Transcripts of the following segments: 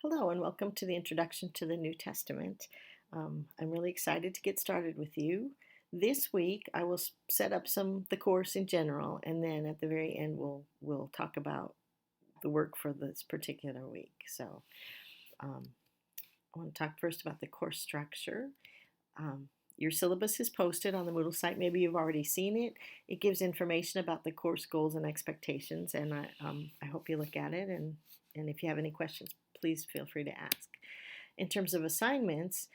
Hello, and welcome to the Introduction to the New Testament. I'm really excited to get started with you. This week, I will set up the course in general, and then at the very end, we'll talk about the work for this particular week. So, um, I want to talk first about the course structure. Your syllabus is posted on the Moodle site. Maybe you've already seen it. It gives information about the course goals and expectations, and I hope you look at it. And if you have any questions, please feel free to ask. In terms of assignments,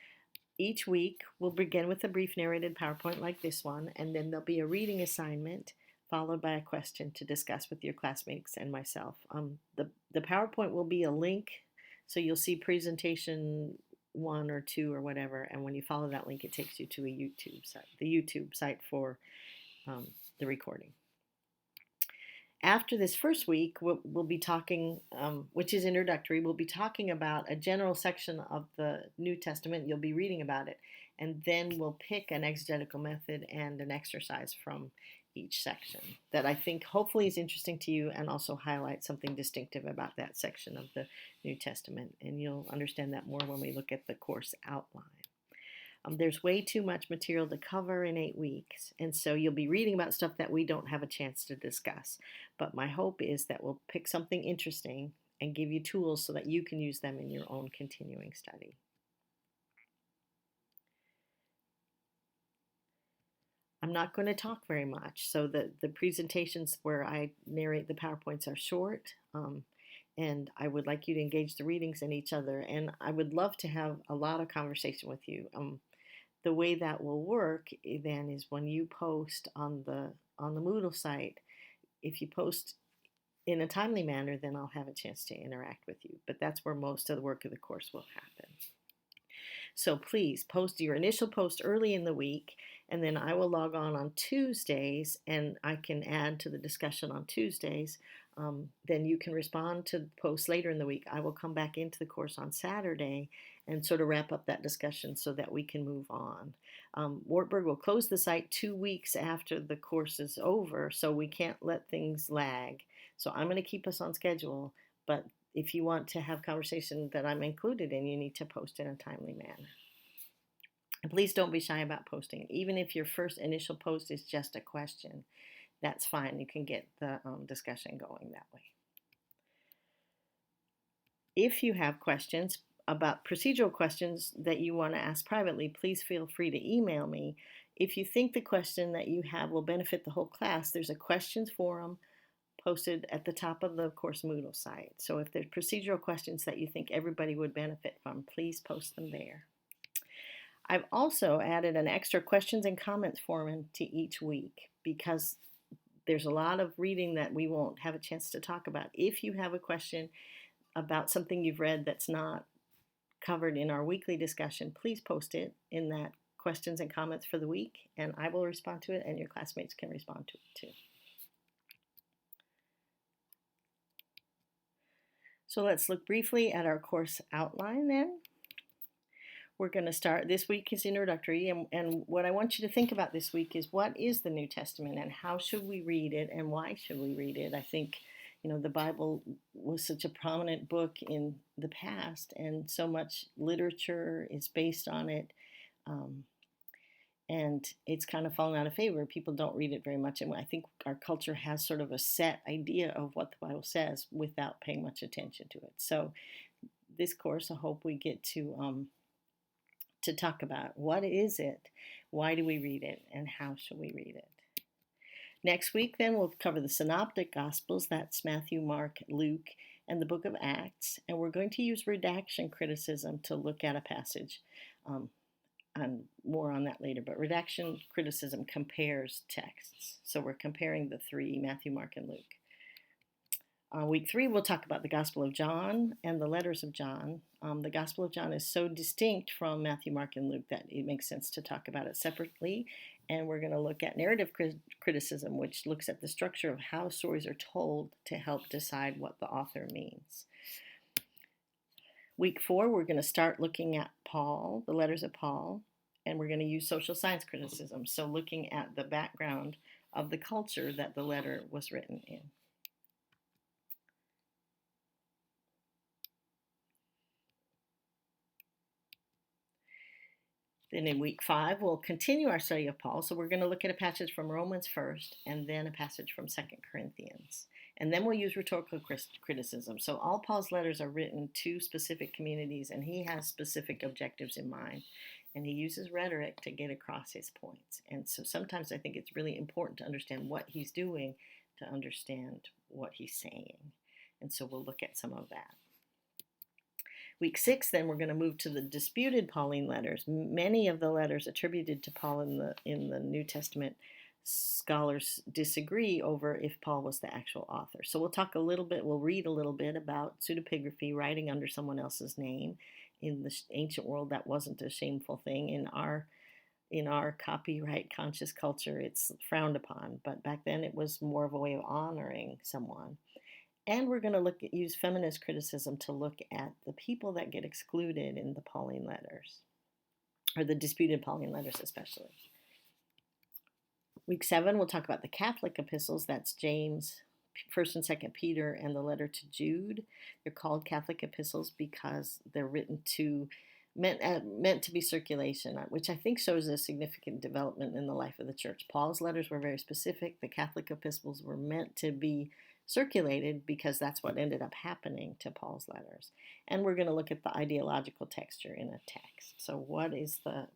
each week we'll begin with a brief narrated PowerPoint like this one, and then there'll be a reading assignment followed by a question to discuss with your classmates and myself. The PowerPoint will be a link, so you'll see presentation one or two or whatever, and when you follow that link, it takes you to a YouTube site, the YouTube site for the recording. After this first week, we'll be talking, which is introductory, we'll be talking about a general section of the New Testament. You'll be reading about it, and then we'll pick an exegetical method and an exercise from each section that I think hopefully is interesting to you and also highlight something distinctive about that section of the New Testament. And you'll understand that more when we look at the course outline. There's way too much material to cover in 8 weeks, and so you'll be reading about stuff that we don't have a chance to discuss. But my hope is that we'll pick something interesting and give you tools so that you can use them in your own continuing study. I'm not going to talk very much, so the presentations where I narrate the PowerPoints are short, and I would like you to engage the readings in each other, and I would love to have a lot of conversation with you. The way that will work then is when you post on the Moodle site. If you post in a timely manner, then I'll have a chance to interact with you. But that's where most of the work of the course will happen. So please post your initial post early in the week, and then I will log on Tuesdays, and I can add to the discussion on Tuesdays. Then you can respond to posts later in the week. I will come back into the course on Saturday and sort of wrap up that discussion so that we can move on. Wartburg will close the site 2 weeks after the course is over, so we can't let things lag. So I'm going to keep us on schedule, but if you want to have conversation that I'm included in, you need to post in a timely manner. And please don't be shy about posting. Even if your first initial post is just a question, that's fine. You can get the discussion going that way. If you have questions about procedural questions that you want to ask privately, please feel free to email me. If you think the question that you have will benefit the whole class, there's a questions forum posted at the top of the course Moodle site. So if there's procedural questions that you think everybody would benefit from, please post them there. I've also added an extra questions and comments forum to each week because there's a lot of reading that we won't have a chance to talk about. If you have a question about something you've read that's not covered in our weekly discussion, please post it in that questions and comments for the week, and I will respond to it, and your classmates can respond to it too. So let's look briefly at our course outline then. We're going to start, this week is introductory, and what I want you to think about this week is what is the New Testament and how should we read it and why should we read it? I think, the Bible was such a prominent book in the past, and so much literature is based on it, and it's kind of fallen out of favor. People don't read it very much, and I think our culture has sort of a set idea of what the Bible says without paying much attention to it. So this course, I hope we get to talk about what is it, why do we read it, and how should we read it. Next week, then, we'll cover the Synoptic Gospels, that's Matthew, Mark, Luke, and the book of Acts, and we're going to use redaction criticism to look at a passage, and more on that later, but redaction criticism compares texts, so we're comparing the three, Matthew, Mark, and Luke. Week 3, we'll talk about the Gospel of John and the letters of John. The Gospel of John is so distinct from Matthew, Mark, and Luke that it makes sense to talk about it separately. And we're going to look at narrative criticism, which looks at the structure of how stories are told to help decide what the author means. Week 4, we're going to start looking at Paul, the letters of Paul, and we're going to use social science criticism, so looking at the background of the culture that the letter was written in. Then in week 5, we'll continue our study of Paul. So we're going to look at a passage from Romans first, and then a passage from 2 Corinthians. And then we'll use rhetorical criticism. So all Paul's letters are written to specific communities, and he has specific objectives in mind. And he uses rhetoric to get across his points. And so sometimes I think it's really important to understand what he's doing to understand what he's saying. And so we'll look at some of that. Week 6, then we're going to move to the disputed Pauline letters. Many of the letters attributed to Paul in the New Testament, scholars disagree over if Paul was the actual author. So we'll read a little bit about pseudepigraphy, writing under someone else's name. In the ancient world, that wasn't a shameful thing. In our copyright conscious culture, it's frowned upon, but back then it was more of a way of honoring someone. And we're going to use feminist criticism to look at the people that get excluded in the Pauline letters, or the disputed Pauline letters especially. Week 7, we'll talk about the Catholic epistles. That's James, 1st and 2nd Peter, and the letter to Jude. They're called Catholic epistles because they're written meant to be circulation, which I think shows a significant development in the life of the church. Paul's letters were very specific. The Catholic epistles were meant to be circulated because that's what ended up happening to Paul's letters. And we're going to look at the ideological texture in a text. So what is the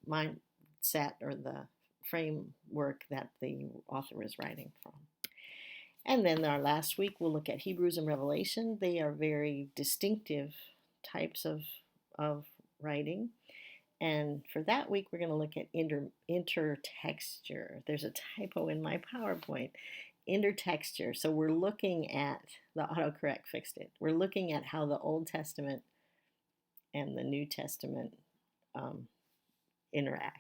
mindset or the framework that the author is writing from? And then our last week, we'll look at Hebrews and Revelation. They are very distinctive types of writing. And for that week, we're going to look at intertexture. There's a typo in my PowerPoint. Intertexture. So we're looking at, the autocorrect fixed it. We're looking at how the Old Testament and the New Testament interact.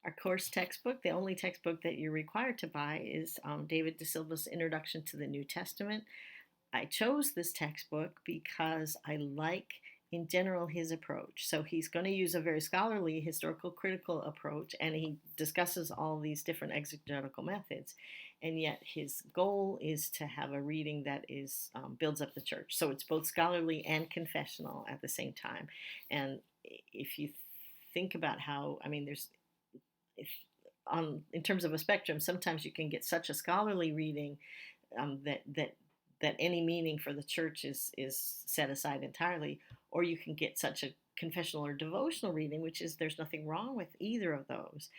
Our course textbook, the only textbook that you're required to buy, is David De Silva's Introduction to the New Testament. I chose this textbook because I like, in general, his approach. So he's going to use a very scholarly, historical, critical approach, and he discusses all these different exegetical methods. And yet his goal is to have a reading that builds up the church. So it's both scholarly and confessional at the same time. And if you think about how, in terms of a spectrum, sometimes you can get such a scholarly reading that any meaning for the church is set aside entirely, or you can get such a confessional or devotional reading, which is, there's nothing wrong with either of those,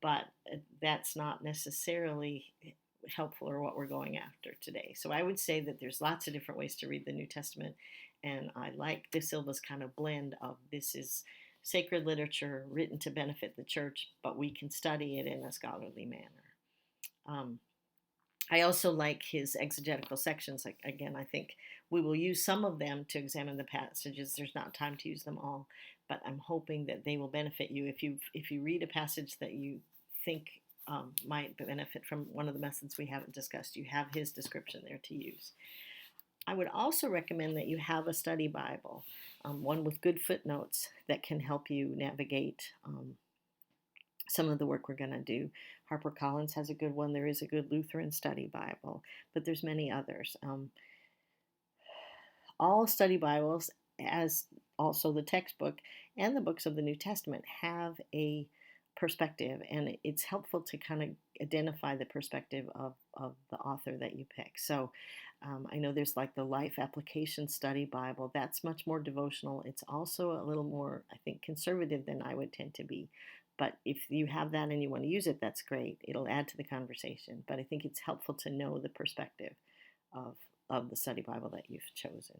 but that's not necessarily helpful or what we're going after today. So I would say that there's lots of different ways to read the New Testament, and I like De Silva's kind of blend of, this is sacred literature written to benefit the church, but we can study it in a scholarly manner. I also like his exegetical sections. Again, I think we will use some of them to examine the passages. There's not time to use them all, but I'm hoping that they will benefit you. If you read a passage that you think might benefit from one of the methods we haven't discussed, you have his description there to use. I would also recommend that you have a study Bible, one with good footnotes that can help you navigate some of the work we're going to do. HarperCollins has a good one. There is a good Lutheran study Bible, but there's many others. All study Bibles, as also the textbook and the books of the New Testament, have a perspective, and it's helpful to kind of identify the perspective of the author that you pick. So I know there's like the Life Application Study Bible. That's much more devotional. It's also a little more, I think, conservative than I would tend to be. But if you have that and you want to use it, that's great. It'll add to the conversation. But I think it's helpful to know the perspective of the study Bible that you've chosen.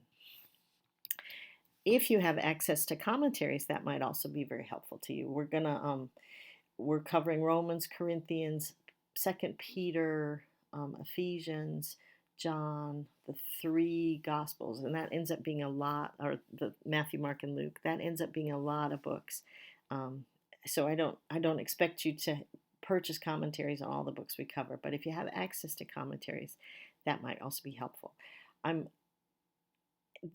If you have access to commentaries, that might also be very helpful to you. We're covering Romans, Corinthians, 2 Peter, Ephesians, John, the 3 Gospels, and that ends up being a lot, or the Matthew, Mark, and Luke. That ends up being a lot of books. So I don't expect you to purchase commentaries on all the books we cover, but if you have access to commentaries, that might also be helpful.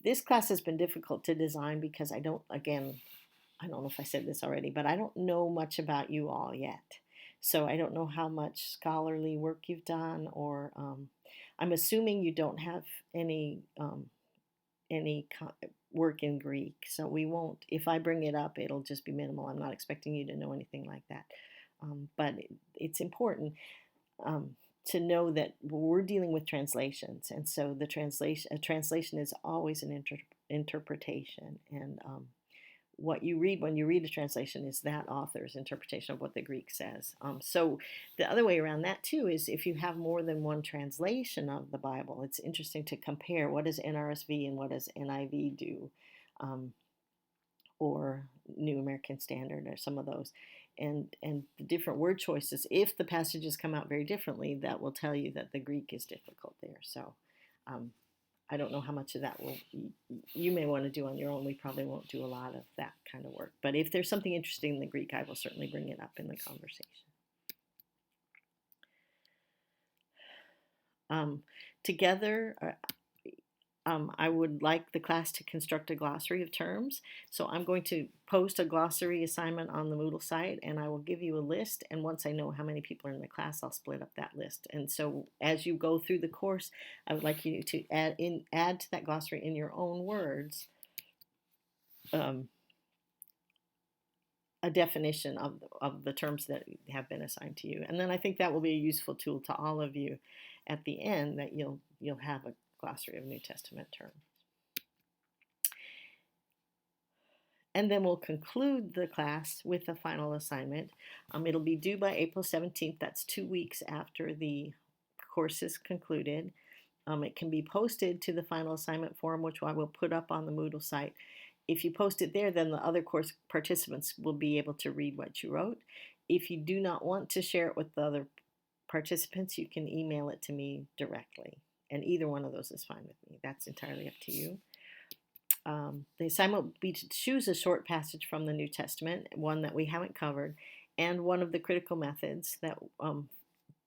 This class has been difficult to design because I don't know if I said this already, but I don't know much about you all yet. So I don't know how much scholarly work you've done, or I'm assuming you don't have any work in Greek, so we won't. If I bring it up, it'll just be minimal. I'm not expecting you to know anything like that, but it's important um, to know that we're dealing with translations, and so the translation is always an interpretation, and what you read when you read a translation is that author's interpretation of what the Greek says. So the other way around that too is if you have more than one translation of the Bible, it's interesting to compare what does NRSV and what does NIV do, um, or New American Standard or some of those. And the different word choices, if the passages come out very differently, that will tell you that the Greek is difficult there. So I don't know how much of that you may want to do on your own. We probably won't do a lot of that kind of work. But if there's something interesting in the Greek, I will certainly bring it up in the conversation. Together, I would like the class to construct a glossary of terms. So I'm going to post a glossary assignment on the Moodle site, and I will give you a list. And once I know how many people are in the class, I'll split up that list. And so as you go through the course, I would like you to add to that glossary in your own words a definition of the terms that have been assigned to you. And then I think that will be a useful tool to all of you at the end, that you'll have a glossary of New Testament terms. And then we'll conclude the class with a final assignment. It'll be due by April 17th. That's 2 weeks after the course is concluded. It can be posted to the final assignment form, which I will put up on the Moodle site. If you post it there, then the other course participants will be able to read what you wrote. If you do not want to share it with the other participants, you can email it to me directly. And either one of those is fine with me. That's entirely up to you. The assignment will be to choose a short passage from the New Testament, one that we haven't covered, and one of the critical methods that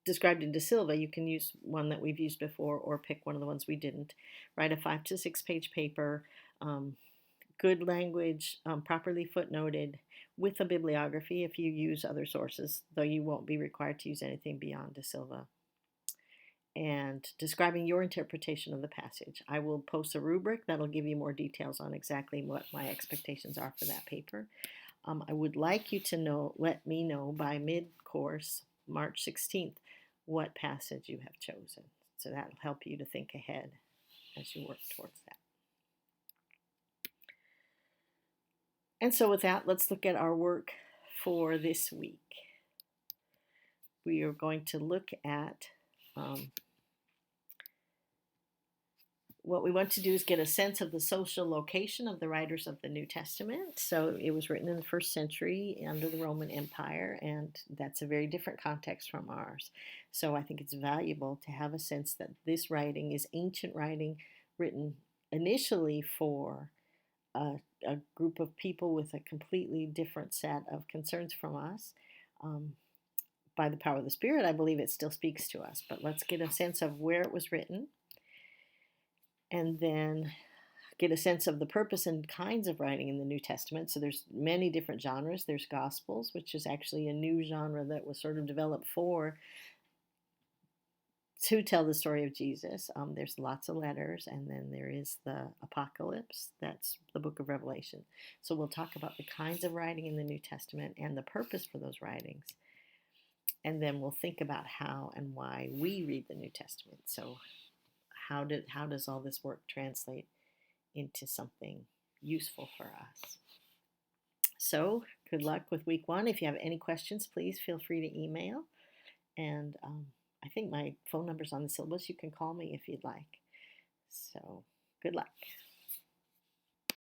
described in De Silva. You can use one that we've used before or pick one of the ones we didn't. Write a 5 to 6 page paper, good language, properly footnoted, with a bibliography if you use other sources, though you won't be required to use anything beyond De Silva. And describing your interpretation of the passage. I will post a rubric that'll give you more details on exactly what my expectations are for that paper. I would like you to let me know by mid-course, March 16th, what passage you have chosen. So that'll help you to think ahead as you work towards that. And so with that, let's look at our work for this week. We are going to look at what we want to do is get a sense of the social location of the writers of the New Testament. So it was written in the 1st century under the Roman Empire, and that's a very different context from ours. So I think it's valuable to have a sense that this writing is ancient writing written initially for a group of people with a completely different set of concerns from us. By the power of the Spirit, I believe it still speaks to us. But let's get a sense of where it was written, and then get a sense of the purpose and kinds of writing in the New Testament. So there's many different genres. There's Gospels, which is actually a new genre that was sort of developed to tell the story of Jesus. There's lots of letters, and then there is the Apocalypse. That's the book of Revelation. So we'll talk about the kinds of writing in the New Testament and the purpose for those writings. And then we'll think about how and why we read the New Testament. So how does all this work translate into something useful for us? So good luck with week 1. If you have any questions, please feel free to email. And I think my phone number's on the syllabus. You can call me if you'd like. So good luck.